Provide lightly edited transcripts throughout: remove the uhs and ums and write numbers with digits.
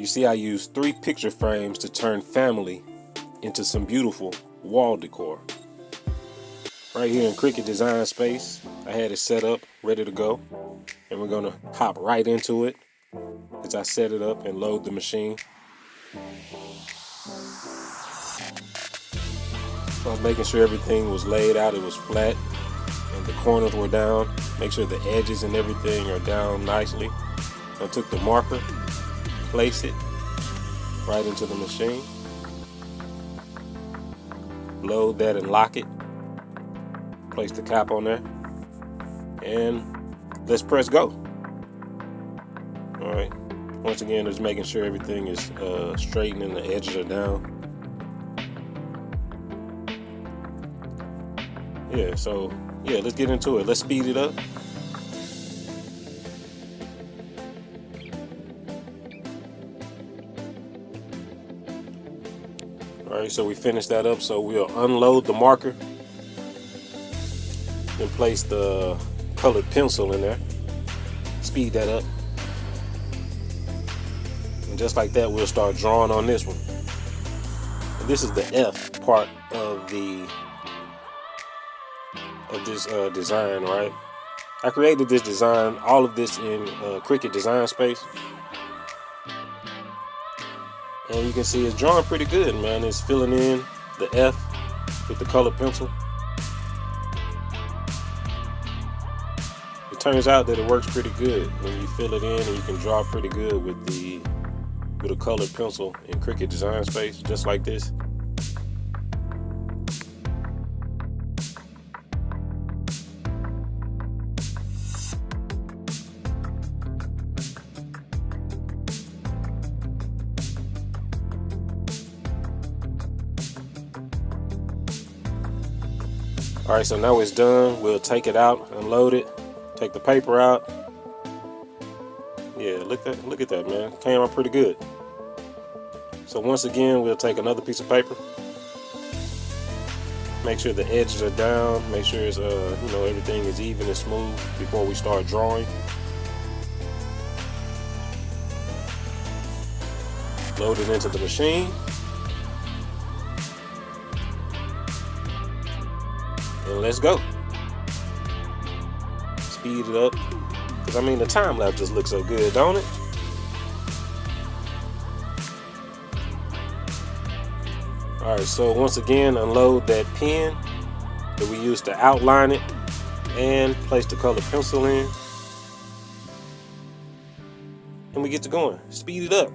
see I used 3 picture frames to turn family into some beautiful wall decor. Right here in Cricut Design Space, I had it set up, ready to go. And we're gonna hop right into it as I set it up and load the machine. So I was making sure everything was laid out, it was flat, and the corners were down. Make sure the edges and everything are down nicely. I took the marker, placed it right into the machine. Load that and lock it. Place the cap on there. And let's press go. Alright. Once again, just making sure everything is straight and the edges are down. Yeah, so yeah, let's get into it. Let's speed it up. Alright, so we finished that up, so we'll unload the marker and place the colored pencil in there. Speed that up. And just like that, we'll start drawing on this one. And this is the F part of this design, right? I created this design, all of this in Cricut Design Space. And you can see it's drawing pretty good, man. It's filling in the F with the colored pencil. It turns out that it works pretty good when you fill it in, and you can draw pretty good with a colored pencil in Cricut Design Space, just like this. Alright, so now it's done. We'll take it out, unload it, take the paper out. Yeah, look at that, man. Came out pretty good. So once again, we'll take another piece of paper. Make sure the edges are down. Make sure it's everything is even and smooth before we start drawing. Load it into the machine. And let's go. Speed it up. Because I mean, the time lapse just looks so good, don't it? Alright, so once again, unload that pen that we used to outline it and place the colored pencil in. And we get to going. Speed it up.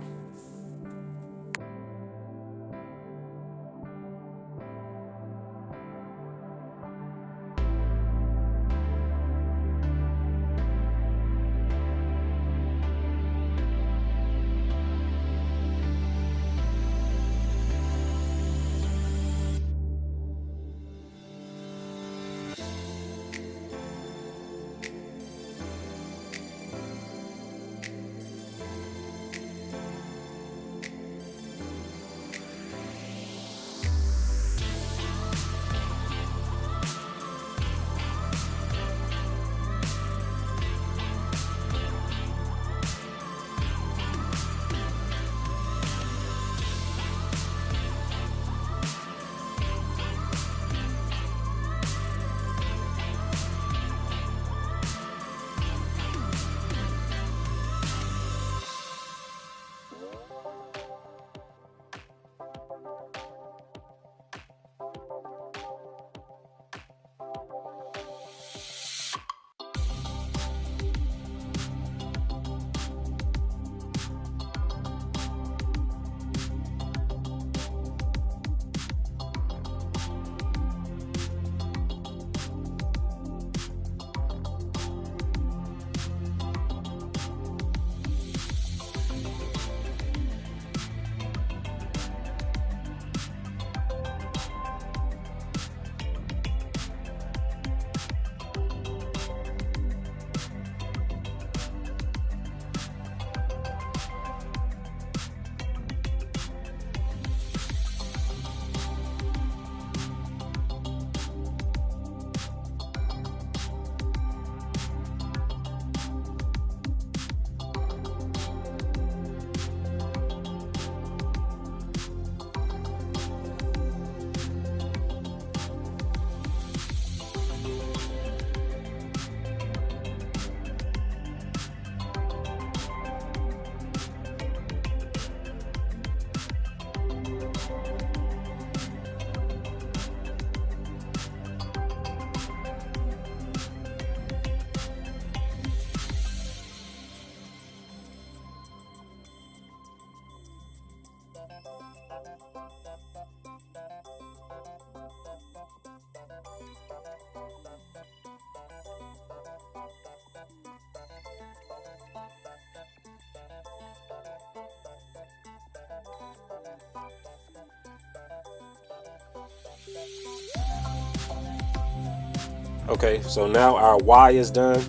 Okay, so now our Y is done.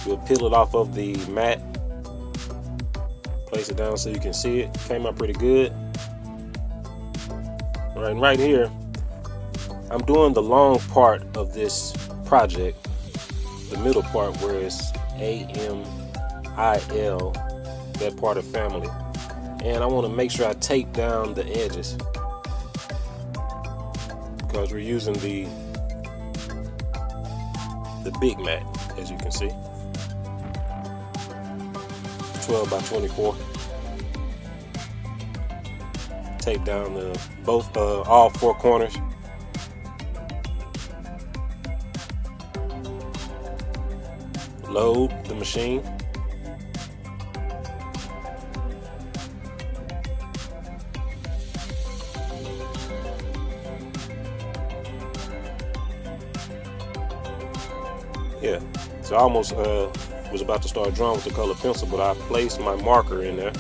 We'll peel it off of the mat. Place it down so you can see it. Came out pretty good. All right, and right here, I'm doing the long part of this project. The middle part where it's A-M-I-L, that part of family. And I want to make sure I tape down the edges because we're using the big mat, as you can see. 12 by 24. Tape down all four corners. Load the machine. Yeah, so I almost was about to start drawing with the colored pencil, but I placed my marker in there.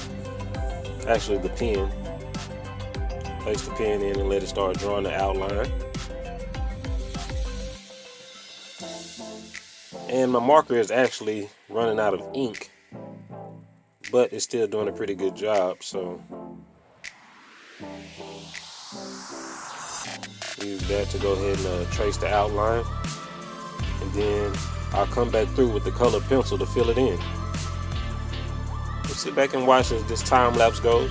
Actually, the pen. Place the pen in and let it start drawing the outline. And my marker is actually running out of ink, but it's still doing a pretty good job, so use that to go ahead and trace the outline. And then I'll come back through with the colored pencil to fill it in. So sit back and watch as this time lapse goes.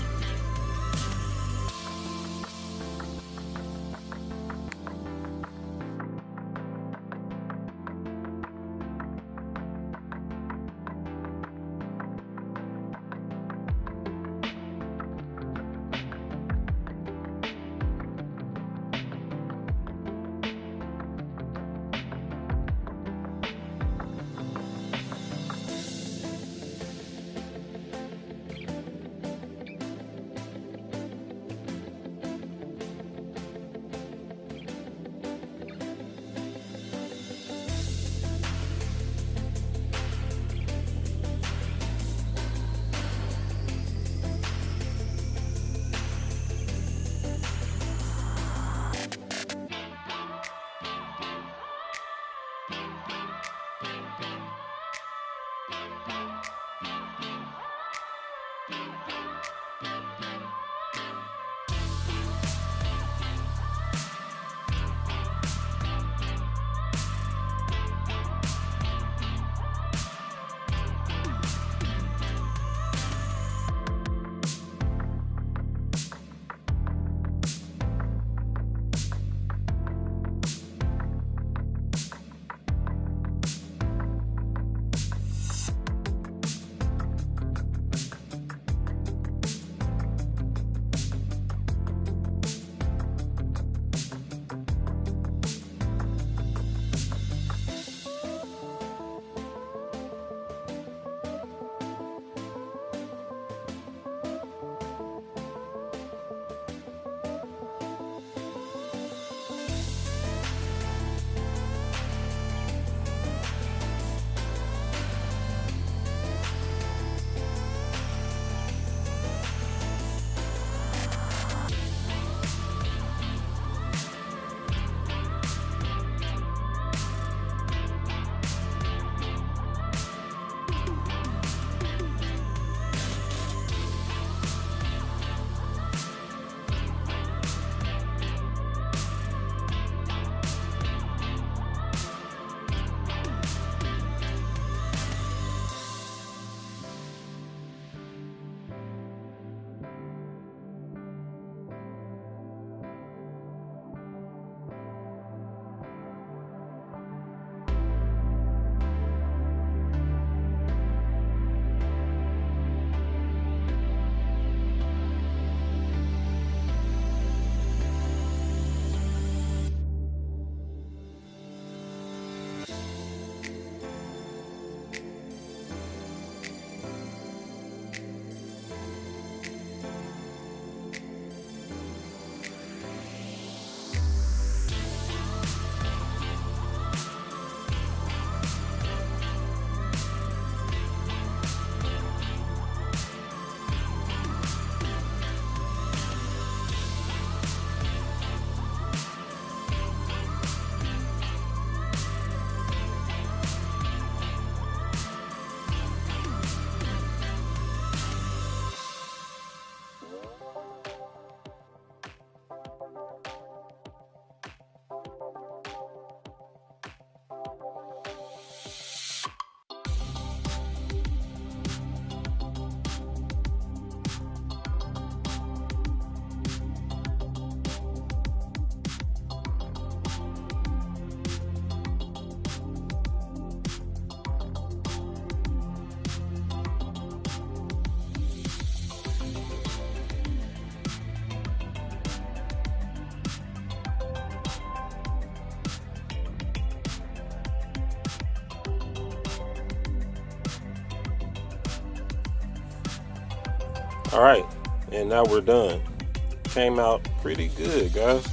All right, and now we're done. Came out pretty good, guys.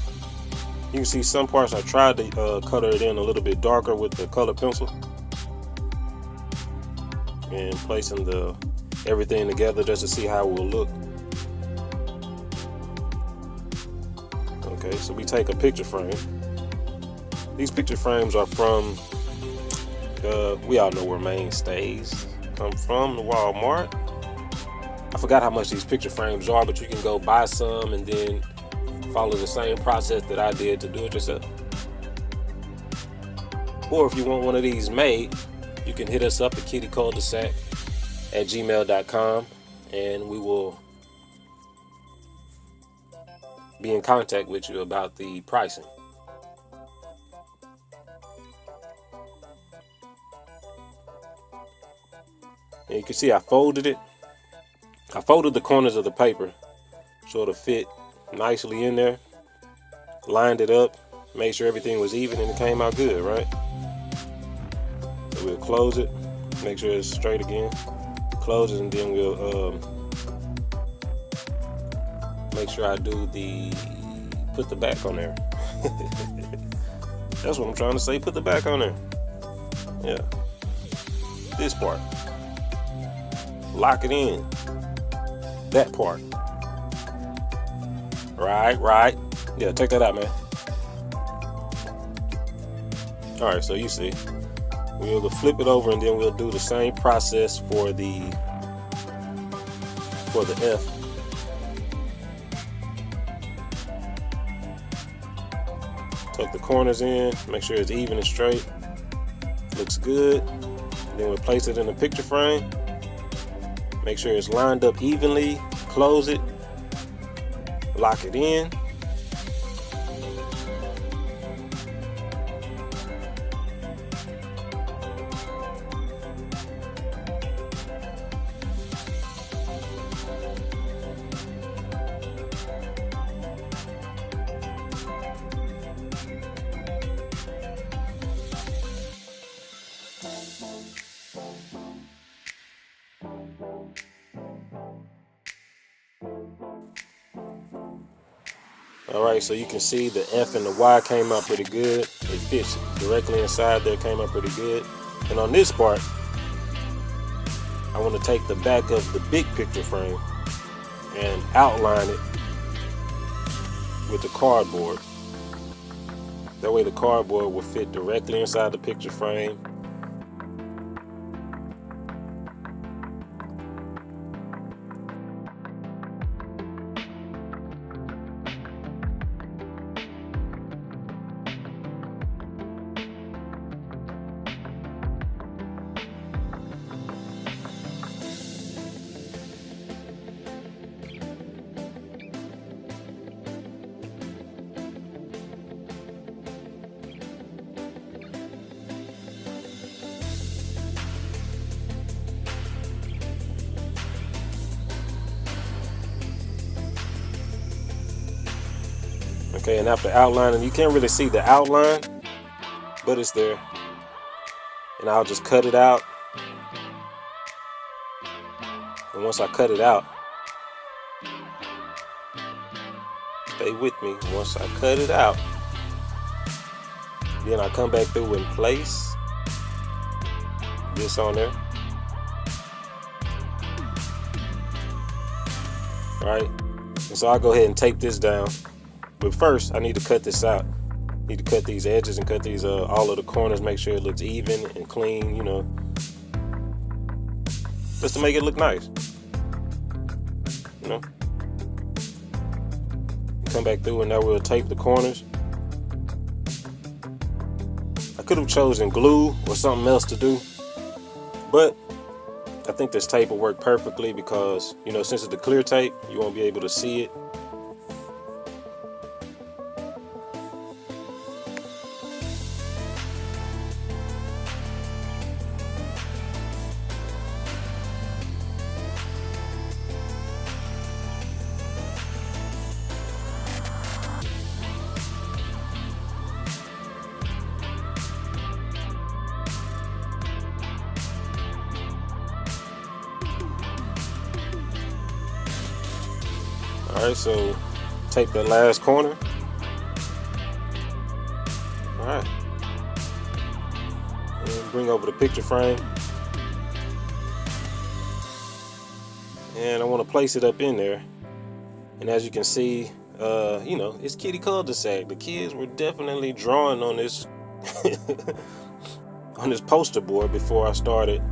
You can see some parts I tried to color it in a little bit darker with the color pencil, and placing everything together just to see how it will look. Okay, so we take a picture frame. These picture frames are from, we all know where Mainstays come from, the Walmart. I forgot how much these picture frames are, but you can go buy some and then follow the same process that I did to do it yourself. Or if you want one of these made, you can hit us up at Cul-De-Sac at gmail.com, and we will be in contact with you about the pricing. And you can see I folded it. I folded the corners of the paper so it'll fit nicely in there. Lined it up, made sure everything was even, and it came out good, right? So we'll close it, make sure it's straight again. Close it, and then we'll make sure I put the back on there. That's what I'm trying to say, put the back on there. Yeah. This part. Lock it in. That part. Right. Yeah, check that out, man. All right, so you see, we'll flip it over, and then we'll do the same process for the F. Tuck the corners in, make sure it's even and straight. Looks good. Then we'll place it in the picture frame. Make sure it's lined up evenly. Close it. Lock it in. Alright, so you can see the F and the Y came out pretty good. It fits directly inside there, came out pretty good. And on this part, I want to take the back of the big picture frame and outline it with the cardboard. That way the cardboard will fit directly inside the picture frame. Okay, and after outlining, you can't really see the outline, but it's there. And I'll just cut it out. And once I cut it out, stay with me. Once I cut it out, then I come back through and place this on there. All right, and so I'll go ahead and tape this down. But first, I need to cut this out. Need to cut these edges and cut these all of the corners, make sure it looks even and clean, you know, just to make it look nice. You know, come back through, and now we'll tape the corners. I could have chosen glue or something else to do, but I think this tape will work perfectly because, you know, since it's the clear tape, you won't be able to see it. Alright, so take that last corner. Alright. And bring over the picture frame. And I want to place it up in there. And as you can see, you know, it's Kiddie Cul-De-Sac. The kids were definitely drawing on this on this poster board before I started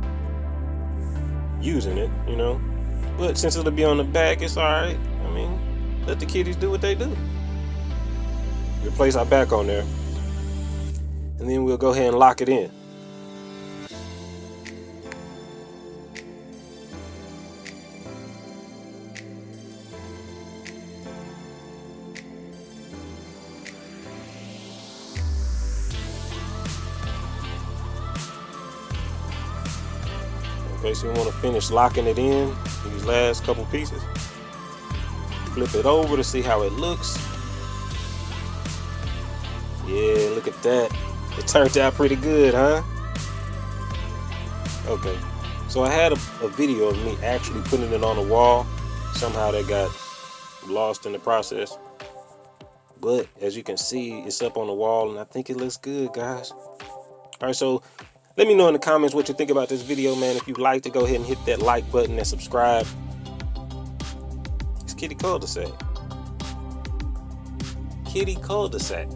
using it, you know. But since it'll be on the back, it's alright. I mean, let the kiddies do what they do. We'll place our back on there. And then we'll go ahead and lock it in. Okay, so we want to finish locking it in these last couple pieces. Flip it over to see how it looks. Yeah, look at that. It turned out pretty good, huh? Okay, so I had a video of me actually putting it on the wall. Somehow that got lost in the process. But as you can see, it's up on the wall and I think it looks good, guys. All right, so let me know in the comments what you think about this video, man. If you like to go ahead and hit that like button and subscribe. It's Kiddie Cul-De-Sac. Kiddie Cul-De-Sac.